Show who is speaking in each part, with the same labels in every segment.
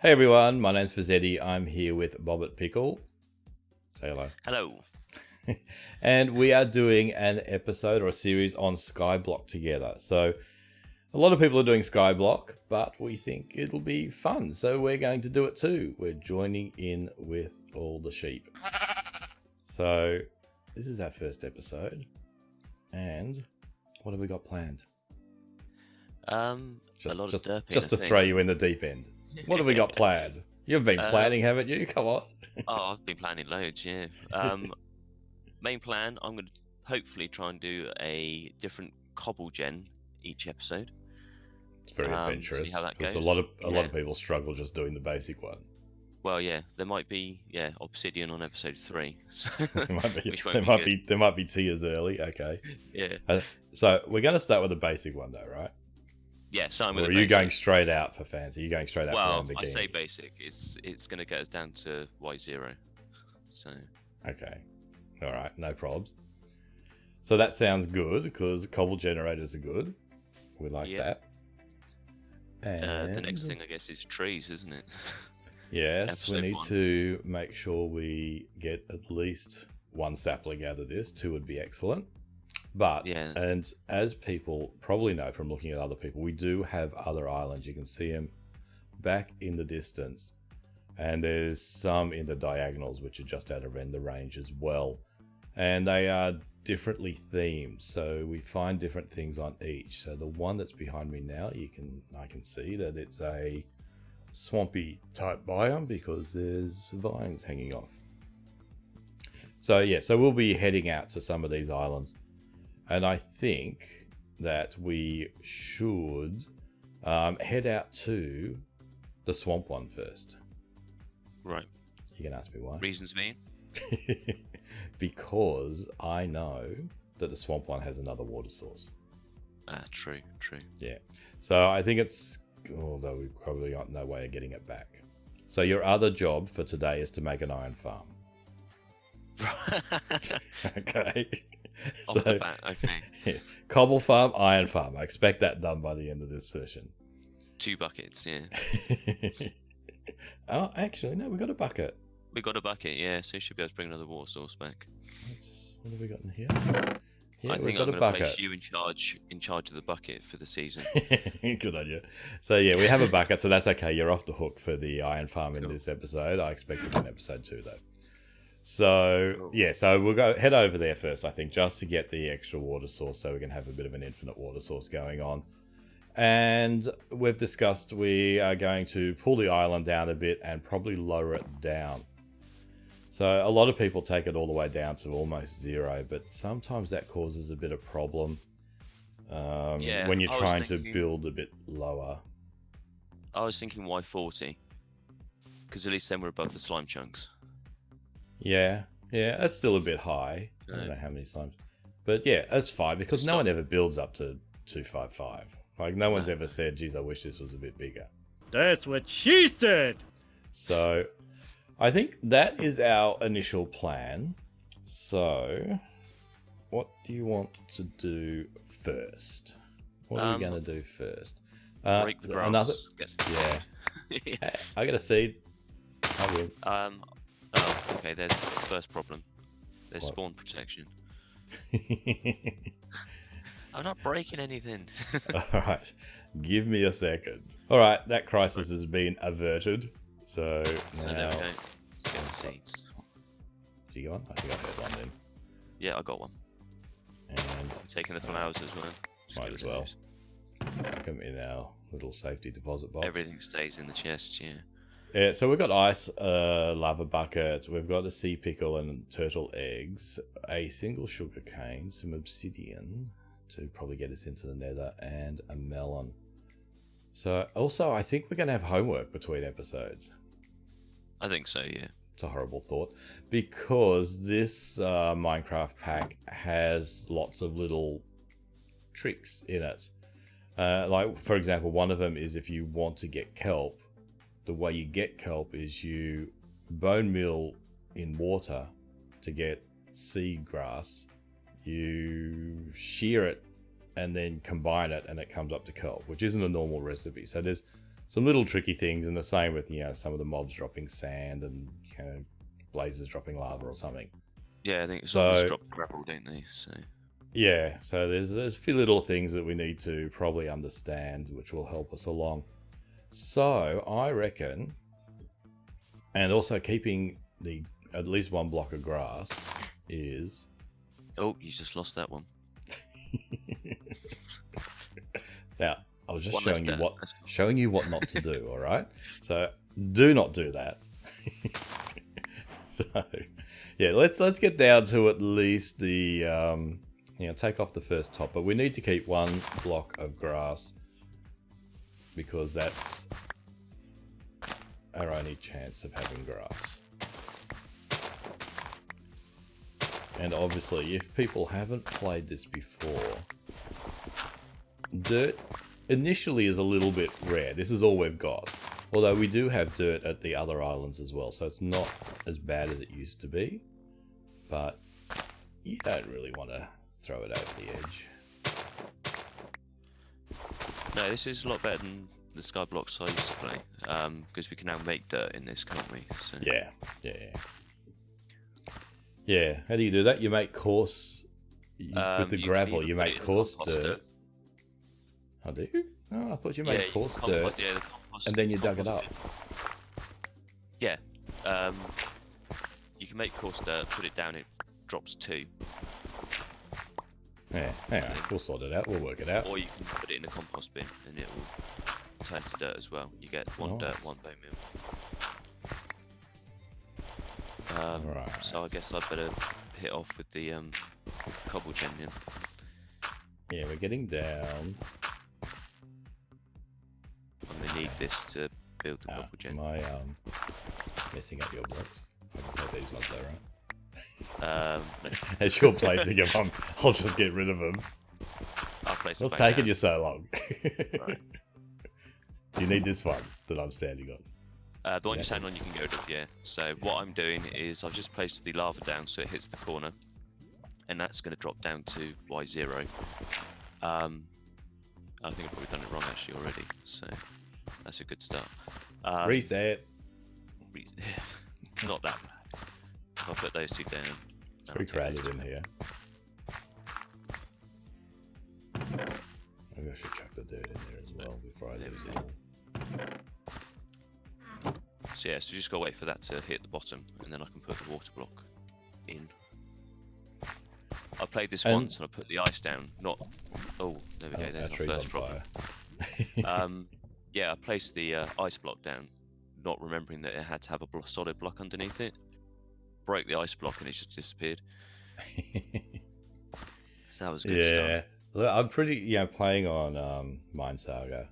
Speaker 1: Hey everyone, my name's Fizedi. I'm here with BobertPickle. Say hello.
Speaker 2: Hello.
Speaker 1: And we are doing an episode or a series on Skyblock together. So a lot of people are doing Skyblock, but we think it'll be fun. So we're going to do it too. We're joining in with all the sheep. So this is our first episode. And what have we got planned?
Speaker 2: A lot of derping,
Speaker 1: just to throw you in the deep end. What have we got planned? You've been planning, haven't you? Come on.
Speaker 2: Oh, I've been planning loads, yeah. Main plan, I'm going to hopefully try and do a different cobble gen each episode.
Speaker 1: It's very adventurous.
Speaker 2: See how that
Speaker 1: because
Speaker 2: goes.
Speaker 1: a lot of people struggle just doing the basic one.
Speaker 2: Well, yeah, there might be obsidian on episode 3. So
Speaker 1: there might be tiers early. Okay.
Speaker 2: Yeah.
Speaker 1: So we're going to start with the basic one, though, right?
Speaker 2: Yeah, starting with
Speaker 1: or
Speaker 2: the
Speaker 1: are you
Speaker 2: basic.
Speaker 1: going straight out for fancy? Are you going straight out for Lamborghini?
Speaker 2: Well, I say basic. It's going to get us down to Y0. So.
Speaker 1: Okay. All right. No probs. So that sounds good because cobble generators are good. We like that. And
Speaker 2: the next thing, I guess, is trees, isn't it?
Speaker 1: Yes, we need to make sure we get at least one sapling out of this. 2 would be excellent. But, and as people probably know from looking at other people, we do have other islands. You can see them back in the distance. And there's some in the diagonals, which are just out of render range as well. And they are differently themed. So we find different things on each. So the one that's behind me now, I can see that it's a swampy type biome because there's vines hanging off. So yeah, so we'll be heading out to some of these islands. And I think that we should head out to the swamp one first.
Speaker 2: Right.
Speaker 1: You can ask me why.
Speaker 2: Reasons being?
Speaker 1: Because I know that the swamp one has another water source.
Speaker 2: True.
Speaker 1: Yeah. So I think it's, although we've probably got no way of getting it back. So your other job for today is to make an iron farm. Okay.
Speaker 2: Off the bat, okay.
Speaker 1: Yeah. Cobble farm, iron farm. I expect that done by the end of this session.
Speaker 2: 2 buckets, yeah.
Speaker 1: Oh, actually, no, we got a bucket.
Speaker 2: We got a bucket, yeah, so you should be able to bring another water source back.
Speaker 1: What have we got in here? Yeah,
Speaker 2: I think I'm going to place you in charge of the bucket for the season.
Speaker 1: Good on you. So yeah, we have a bucket, so that's okay. You're off the hook for the iron farm in this episode. I expect it in episode 2, though. So yeah, so we'll head over there first, I think, just to get the extra water source so we can have a bit of an infinite water source going on. And we've discussed we are going to pull the island down a bit and probably lower it down. So a lot of people take it all the way down to almost 0, but sometimes that causes a bit of problem when you're trying to build a bit lower.
Speaker 2: I was thinking Y40, because at least then we're above the slime chunks.
Speaker 1: Yeah, that's still a bit high. I don't know how many slimes. But yeah, that's fine because no one ever builds up to 255. Like, no one's ever said, geez, I wish this was a bit bigger.
Speaker 3: That's what she said!
Speaker 1: So, I think that is our initial plan. So, what do you want to do first? What are we going to do first?
Speaker 2: Break the grass.
Speaker 1: Yeah. I got a seed. I win.
Speaker 2: Oh, okay, there's the first problem. There's spawn protection. I'm not breaking anything.
Speaker 1: Alright, give me a second. Alright, that crisis has been averted. So now...
Speaker 2: There we go. Get the seeds.
Speaker 1: Did you go on? I think I heard one then.
Speaker 2: Yeah, I got one.
Speaker 1: And
Speaker 2: I'm taking the flowers as well.
Speaker 1: Might as well. Come in our little safety deposit box.
Speaker 2: Everything stays in the chest, yeah.
Speaker 1: Yeah, so we've got ice, lava bucket, we've got a sea pickle and turtle eggs, a single sugar cane, some obsidian to probably get us into the nether, and a melon. So also, I think we're going to have homework between episodes.
Speaker 2: I think so, yeah.
Speaker 1: It's a horrible thought, because this Minecraft pack has lots of little tricks in it. Like, for example, one of them is if you want to get kelp, the way you get kelp is you bone meal in water to get seed grass. You shear it and then combine it and it comes up to kelp, which isn't a normal recipe. So there's some little tricky things, and the same with some of the mobs dropping sand and blazes dropping lava or something.
Speaker 2: Yeah, I think it's always drop gravel, don't they? So
Speaker 1: yeah, so there's a few little things that we need to probably understand, which will help us along. So I reckon, and also keeping at least one block of grass is.
Speaker 2: Oh, you just lost that one.
Speaker 1: Now, I was just showing you what not to do. All right, so do not do that. So, yeah, let's get down to at least the take off the first top, but we need to keep one block of grass because that's our only chance of having grass. And obviously, if people haven't played this before, dirt initially is a little bit rare. This is all we've got. Although we do have dirt at the other islands as well, so it's not as bad as it used to be. But you don't really want to throw it over the edge.
Speaker 2: No, this is a lot better than the Skyblock I used to play, because we can now make dirt in this, can't we? So...
Speaker 1: Yeah, how do you do that? You make coarse... with the gravel, you make coarse dirt. Oh, do you? Oh, I thought you made coarse dirt, and then you dug it up.
Speaker 2: Yeah. You can make coarse dirt, put it down, it drops 2.
Speaker 1: Yeah, anyway, we'll sort it out, we'll work it out.
Speaker 2: Or you can put it in a compost bin, and it will turn to dirt as well. You get 1 dirt, 1 bone meal.
Speaker 1: Right.
Speaker 2: So I guess I'd better hit off with the cobble gen then.
Speaker 1: Yeah, we're getting down.
Speaker 2: I'm gonna need this to build the cobble gen.
Speaker 1: Am I messing up your blocks? I can take these ones though, right?
Speaker 2: No.
Speaker 1: As you're placing them, I'll just get rid of them.
Speaker 2: I'll place them.
Speaker 1: What's taking you so long?
Speaker 2: Right.
Speaker 1: You need this one that I'm standing on.
Speaker 2: The one you're standing on you can get rid of, yeah. So what I'm doing is I've just placed the lava down so it hits the corner. And that's going to drop down to Y0. I think I've probably done it wrong actually already. So that's a good start.
Speaker 1: Reset.
Speaker 2: Not that bad. I'll put those 2 down.
Speaker 1: It's pretty crowded in here. Maybe I should chuck the dirt in there as well before I lose it all.
Speaker 2: So yeah, so you just gotta wait for that to hit the bottom, and then I can put the water block in. I played this once and I put the ice down. Not. Oh, there we go. There's my first problem. Yeah, I placed the ice block down, not remembering that it had to have a solid block underneath it. Broke the ice block and it just disappeared. So that was a good start.
Speaker 1: Look, I'm pretty, playing on Mine Saga.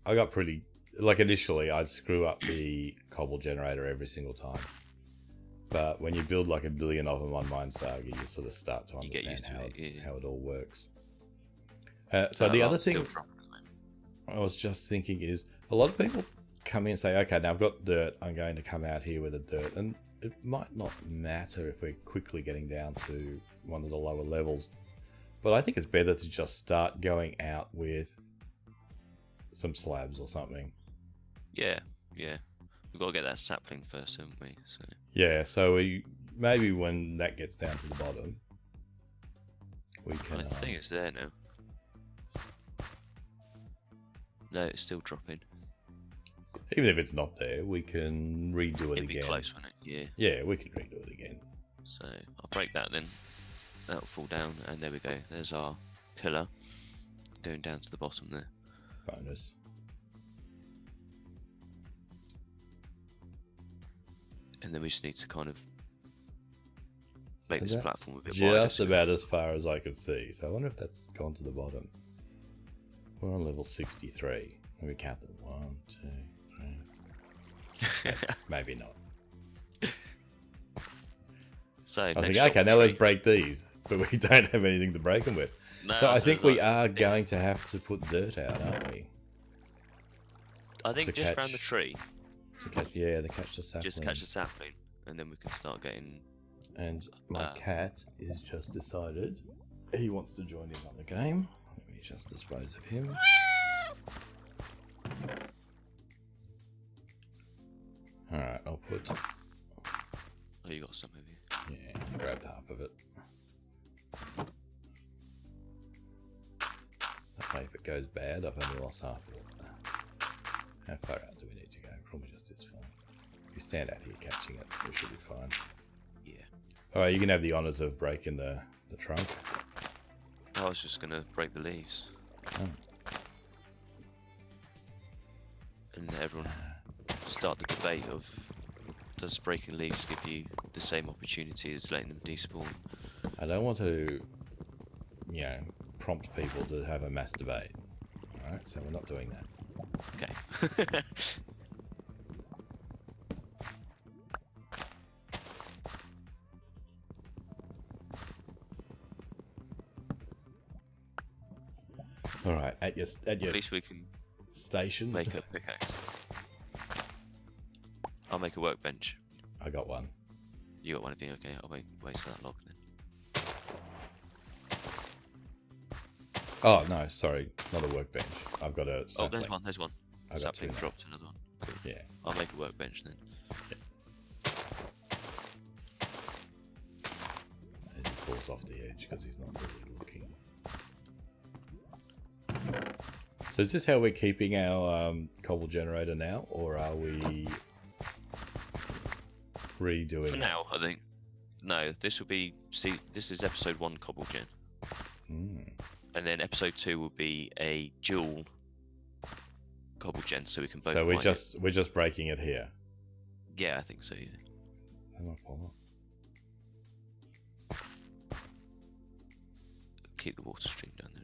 Speaker 1: I got pretty, initially I'd screw up the cobble generator every single time. But when you build like a billion of them on Mine Saga, you sort of start to understand how it all works. So the other thing I was just thinking is, a lot of people come in and say, okay, now I've got dirt, I'm going to come out here with the dirt. And it might not matter if we're quickly getting down to one of the lower levels. But I think it's better to just start going out with some slabs or something.
Speaker 2: Yeah. We've got to get that sapling first, haven't we? So.
Speaker 1: Yeah, so maybe when that gets down to the bottom, we can...
Speaker 2: I think it's there now. No, it's still dropping.
Speaker 1: Even if it's not there, we can redo it again.
Speaker 2: It'd be close, wouldn't it? Yeah.
Speaker 1: Yeah, we can redo it again.
Speaker 2: So I'll break that then. That'll fall down, and there we go. There's our pillar going down to the bottom there.
Speaker 1: Bonus.
Speaker 2: And then we just need to kind of make this platform a bit wider.
Speaker 1: Just about as far as I could see. So I wonder if that's gone to the bottom. We're on level 63. Let me count them. 1, 2, 3. Maybe not.
Speaker 2: So
Speaker 1: I think, okay, now let's break these. But we don't have anything to break them with. No, so I think we are going to have to put dirt out, aren't we?
Speaker 2: I think just around the tree.
Speaker 1: To catch, to catch the sapling.
Speaker 2: Just catch the sapling, and then we can start getting...
Speaker 1: And my cat is just decided he wants to join in on the game. Let me just dispose of him. output.
Speaker 2: Oh, you got some of you.
Speaker 1: Yeah, I grabbed half of it. That way, if it goes bad, I've only lost half of it. How far out do we need to go? Probably just this far. If you stand out here catching it, we should be fine.
Speaker 2: Yeah.
Speaker 1: Alright, you can have the honours of breaking the trunk.
Speaker 2: I was just gonna break the leaves.
Speaker 1: Oh.
Speaker 2: And everyone start the debate of, does breaking leaves give you the same opportunity as letting them despawn?
Speaker 1: I don't want to, you know, prompt people to have a mass debate. Alright, so we're not doing that.
Speaker 2: Okay.
Speaker 1: Alright, at your
Speaker 2: At least we can
Speaker 1: stations.
Speaker 2: make a pickaxe. I'll make a workbench.
Speaker 1: I got one.
Speaker 2: You got one of you? Okay, I'll waste that log then.
Speaker 1: Oh no, sorry, not a workbench. I've got a sapling.
Speaker 2: Oh, there's one.
Speaker 1: I got two
Speaker 2: Sapling
Speaker 1: now.
Speaker 2: dropped another one. Cool.
Speaker 1: Yeah.
Speaker 2: I'll make a workbench then.
Speaker 1: And he falls off the edge because he's not really looking. So is this how we're keeping our cobble generator now, or are we redoing
Speaker 2: For
Speaker 1: it?
Speaker 2: now, I think. No, this will be. See, this is episode 1 cobble gen, and then episode 2 will be a dual cobble gen, so we can both.
Speaker 1: So
Speaker 2: mine
Speaker 1: we're just breaking it here.
Speaker 2: Yeah, I think so. Yeah.
Speaker 1: Am I Paula?
Speaker 2: Keep the water stream down there.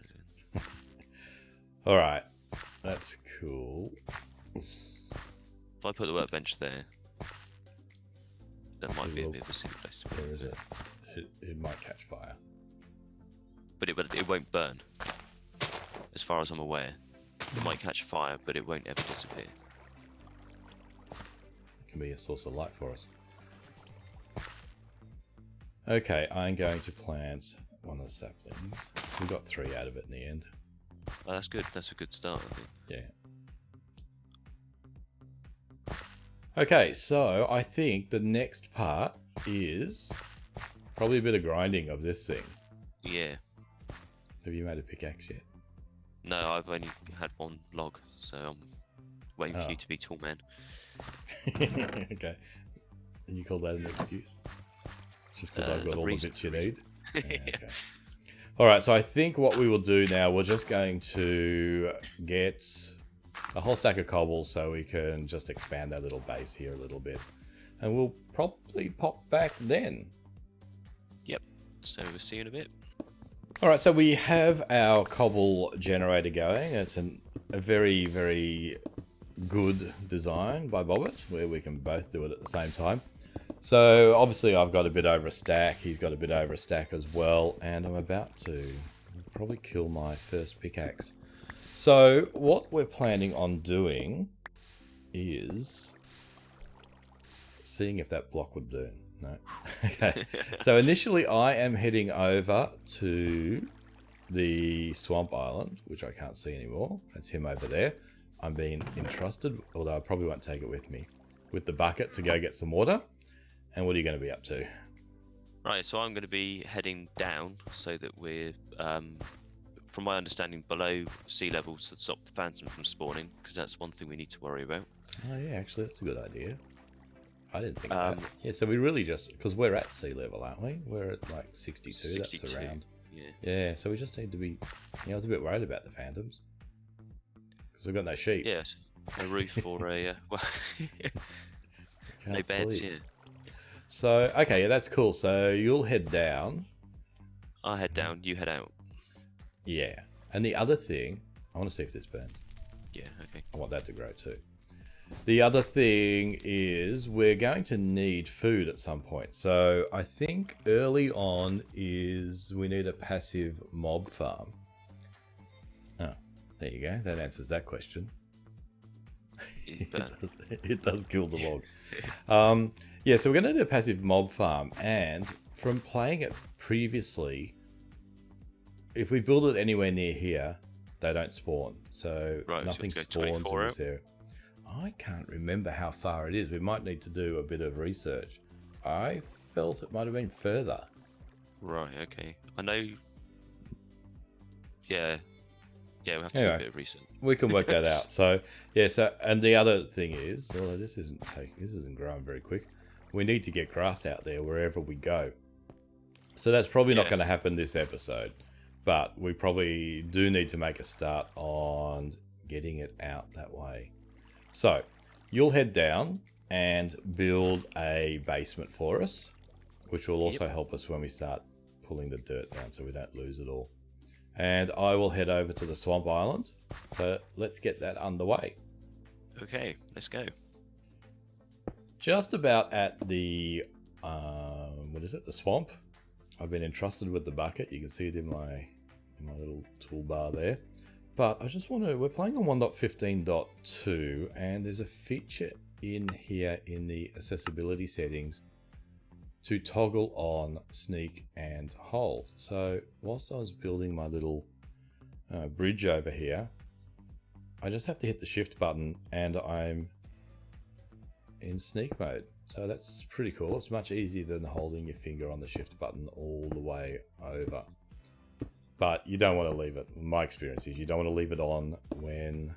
Speaker 1: All right, that's cool.
Speaker 2: If I put the workbench there, that might be a bit of a silly place to put
Speaker 1: Where
Speaker 2: it.
Speaker 1: is it? It might catch fire.
Speaker 2: But it won't burn. As far as I'm aware, it might catch fire, but it won't ever disappear.
Speaker 1: It can be a source of light for us. Okay, I'm going to plant one of the saplings. We got 3 out of it in the end.
Speaker 2: Oh, that's good. That's a good start, I think.
Speaker 1: Yeah. Okay, so I think the next part is probably a bit of grinding of this thing.
Speaker 2: Yeah.
Speaker 1: Have you made a pickaxe yet?
Speaker 2: No, I've only had 1 log, so I'm waiting for you to be tall man.
Speaker 1: Okay. And you call that an excuse? Just because I've got all the bits you need? Yeah, okay. Alright, so I think what we will do now, we're just going to get a whole stack of cobble so we can just expand that little base here a little bit. And we'll probably pop back then.
Speaker 2: Yep. So we'll see you in a bit.
Speaker 1: Alright, so we have our cobble generator going. It's a very, very good design by Bobbert, where we can both do it at the same time. So obviously I've got a bit over a stack, he's got a bit over a stack as well, and I'm about to probably kill my first pickaxe. So what we're planning on doing is seeing if that block would burn. No. Okay. So initially I am heading over to the swamp island, which I can't see anymore. That's him over there. I'm being entrusted, although I probably won't take it with me, with the bucket to go get some water. And what are you going to be up to?
Speaker 2: Right, so I'm going to be heading down so that we're, from my understanding, below sea levels to stop the phantom from spawning, because that's one thing we need to worry about.
Speaker 1: Oh yeah, actually that's a good idea. I didn't think of that. Yeah, so we really just, because we're at sea level, aren't we? We're at like 62, that's around.
Speaker 2: Yeah.
Speaker 1: Yeah, so we just need to be, I was a bit worried about the phantoms. Because we've got no sheep.
Speaker 2: Yes, a roof or a, well, no
Speaker 1: Can't
Speaker 2: beds,
Speaker 1: sleep.
Speaker 2: yeah.
Speaker 1: So, okay, yeah, that's cool. So you'll head down.
Speaker 2: I'll head down, you head out.
Speaker 1: Yeah. And the other thing, I want to see if this burns.
Speaker 2: Yeah, okay.
Speaker 1: I want that to grow too. The other thing is we're going to need food at some point. So I think early on is we need a passive mob farm. Oh, there you go. That answers that question. It does kill the log. Yeah, so we're going to do a passive mob farm, and from playing it previously, if we build it anywhere near here, they don't spawn. So
Speaker 2: right,
Speaker 1: nothing
Speaker 2: so
Speaker 1: spawns in this area. I can't remember how far it is. We might need to do a bit of research. I felt it might have been further.
Speaker 2: Right, okay. I know... Yeah, we'll have to do a bit of research.
Speaker 1: We can work that out. So, yeah, and the other thing is, although this isn't growing very quick, we need to get grass out there wherever we go. So that's probably not going to happen this episode, but we probably do need to make a start on getting it out that way. So you'll head down and build a basement for us, which will also help us when we start pulling the dirt down so we don't lose it all. And I will head over to the swamp island. So let's get that underway.
Speaker 2: Okay, let's go.
Speaker 1: Just about at the, the swamp. I've been entrusted with the bucket. You can see it in my little toolbar there. But I just want to, we're playing on 1.15.2 and there's a feature in here in the accessibility settings to toggle on sneak and hold. So whilst I was building my little bridge over here, I just have to hit the shift button and I'm in sneak mode. So that's pretty cool. It's much easier than holding your finger on the shift button all the way over. But you don't want to leave it. My experience is you don't want to leave it on when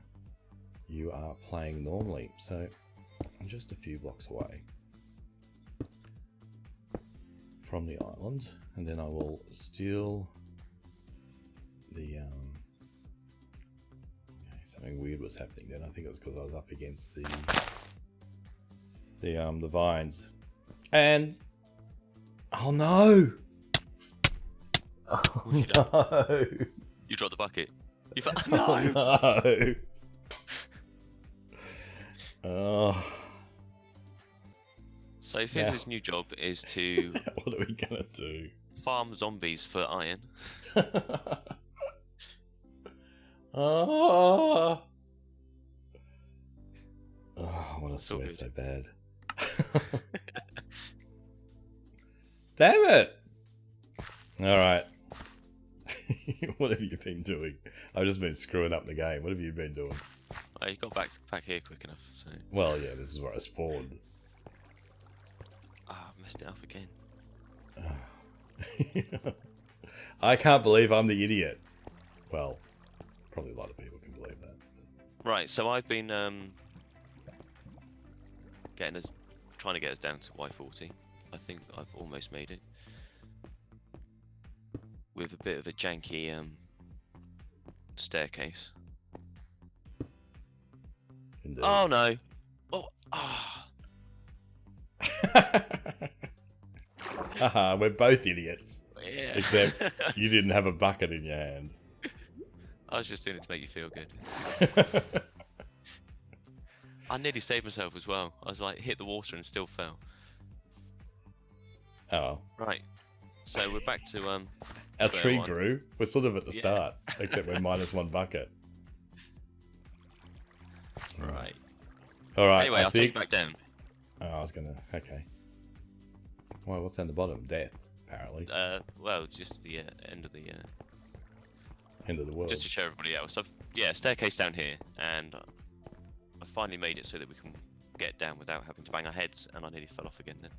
Speaker 1: you are playing normally. So I'm just a few blocks away from the island, and then I will steal the something weird was happening then. I think it was because I was up against the vines. And oh no! Oh no!
Speaker 2: You dropped the bucket.
Speaker 1: No! No! Oh.
Speaker 2: So Fiz's new job is to...
Speaker 1: What are we gonna do?
Speaker 2: Farm zombies for iron.
Speaker 1: Oh, I want to swear so bad. Damn it! Alright. What have you been doing? I've just been screwing up the game. What have you been doing?
Speaker 2: Oh, you got back here quick enough, so...
Speaker 1: Well, yeah, this is where I spawned.
Speaker 2: Ah, messed it up again.
Speaker 1: I can't believe I'm the idiot. Well, probably a lot of people can believe that.
Speaker 2: Right, so I've been trying to get us down to Y40. I think I've almost made it. With a bit of a janky staircase.
Speaker 1: Indeed.
Speaker 2: Oh no! Oh, ah!
Speaker 1: We're both idiots.
Speaker 2: Yeah.
Speaker 1: Except you didn't have a bucket in your hand.
Speaker 2: I was just doing it to make you feel good. I nearly saved myself as well. I was like, hit the water and still fell.
Speaker 1: Oh.
Speaker 2: Right. So we're back to
Speaker 1: our tree grew. We're sort of at the start, except we're -1 bucket.
Speaker 2: Right.
Speaker 1: All right.
Speaker 2: Anyway, I'll take you back down.
Speaker 1: Oh, I was gonna. Okay. Well, what's down the bottom? Death, apparently.
Speaker 2: Well, just the end of the
Speaker 1: end of the world.
Speaker 2: Just to show everybody else. So, yeah, staircase down here, and I finally made it so that we can get down without having to bang our heads, and I nearly fell off again then.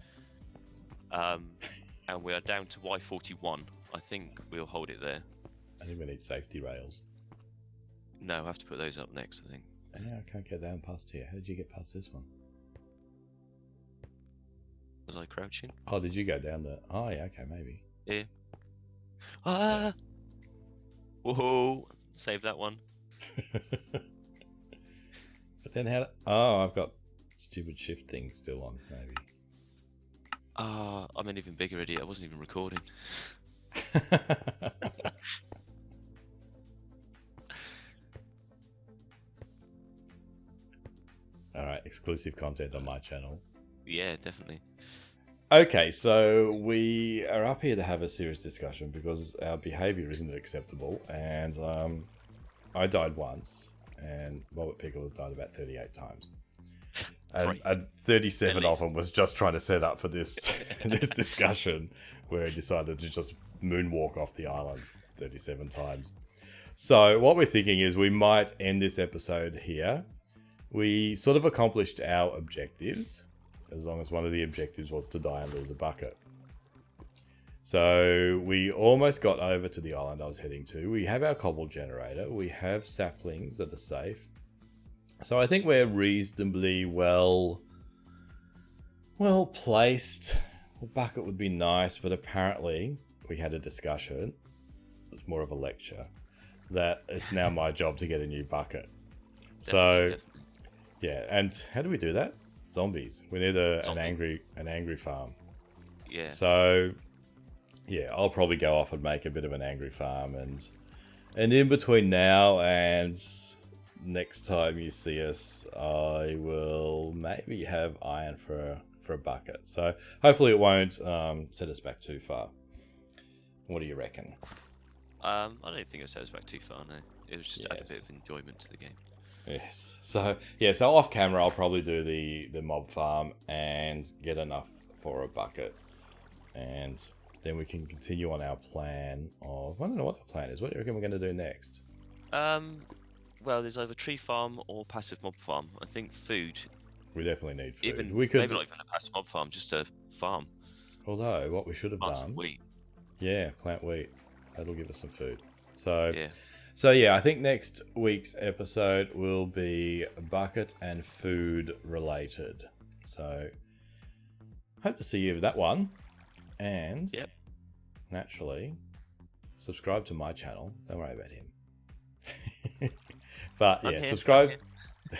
Speaker 2: And we are down to Y41. I think we'll hold it there.
Speaker 1: I think we need safety rails.
Speaker 2: No, I have to put those up next, I think.
Speaker 1: Yeah, I can't get down past here. How did you get past this one?
Speaker 2: Was I crouching?
Speaker 1: Oh, did you go down there? Oh, yeah, okay, maybe.
Speaker 2: Yeah. Ah! Whoa! Save that one.
Speaker 1: But then how... Oh, I've got stupid shift thing still on, maybe.
Speaker 2: Ah, I'm an even bigger idiot. I wasn't even recording.
Speaker 1: Alright, exclusive content on my channel.
Speaker 2: Yeah, definitely.
Speaker 1: Okay, so we are up here to have a serious discussion because our behaviour isn't acceptable, and I died once, and BobertPickle has died about 38 times. And 37 of them was just trying to set up for this this discussion, where he decided to just moonwalk off the island 37 times. So what we're thinking is we might end this episode here. we sort of accomplished our objectives, as long as one of the objectives was to die and lose a bucket. So we almost got over to the island I was heading to. We have our cobble generator. We have saplings that are safe. So I think we're reasonably well placed. The bucket would be nice, but apparently we had a discussion. It's more of a lecture that it's now my job to get a new bucket. So yeah, and how do we do that? Zombies. We need an angry farm.
Speaker 2: Yeah.
Speaker 1: So yeah, I'll probably go off and make a bit of an angry farm, and in between now and next time you see us, I will maybe have iron for a bucket. So hopefully it won't set us back too far. What do you reckon?
Speaker 2: I don't think it set us back too far. No, it was just add a bit of enjoyment to the game.
Speaker 1: Yes. So yeah, so off camera I'll probably do the mob farm and get enough for a bucket, and then we can continue on our plan of, I don't know what the plan is. What do you reckon we're going to do next?
Speaker 2: Well, there's either tree farm or passive mob farm. I think food.
Speaker 1: We definitely need food.
Speaker 2: Even,
Speaker 1: we could
Speaker 2: maybe not even a passive mob farm, just a farm.
Speaker 1: Although what we should have
Speaker 2: Plant
Speaker 1: done.
Speaker 2: some wheat.
Speaker 1: Yeah, plant wheat. That'll give us some food. So
Speaker 2: yeah.
Speaker 1: So yeah, I think next week's episode will be bucket and food related. So hope to see you with that one. And naturally, subscribe to my channel. Don't worry about him. But yeah, subscribe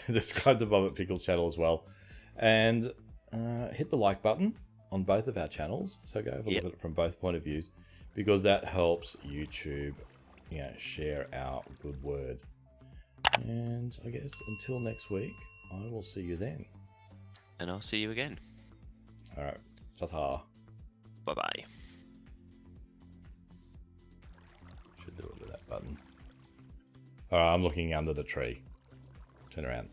Speaker 1: to BobertPickle's channel as well. And hit the like button on both of our channels. So go have a look at it from both point of views, because that helps YouTube, share our good word. And I guess until next week, I will see you then.
Speaker 2: And I'll see you again.
Speaker 1: All right. Ta-ta.
Speaker 2: Bye-bye.
Speaker 1: Should do it with that button. All right, I'm looking under the tree. Turn around.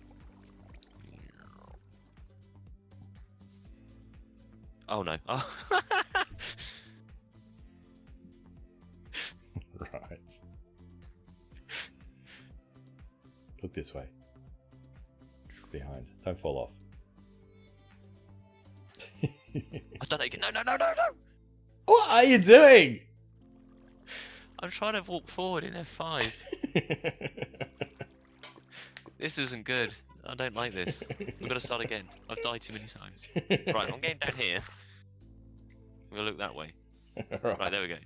Speaker 2: Oh, no. Oh.
Speaker 1: Right. Look this way. Behind. Don't fall off.
Speaker 2: I've done it again. No.
Speaker 1: What are you doing?
Speaker 2: I'm trying to walk forward in F5. This isn't good. I don't like this. We've got to start again. I've died too many times. Right, I'm getting down here. We'll look that way.
Speaker 1: Right,
Speaker 2: there we go.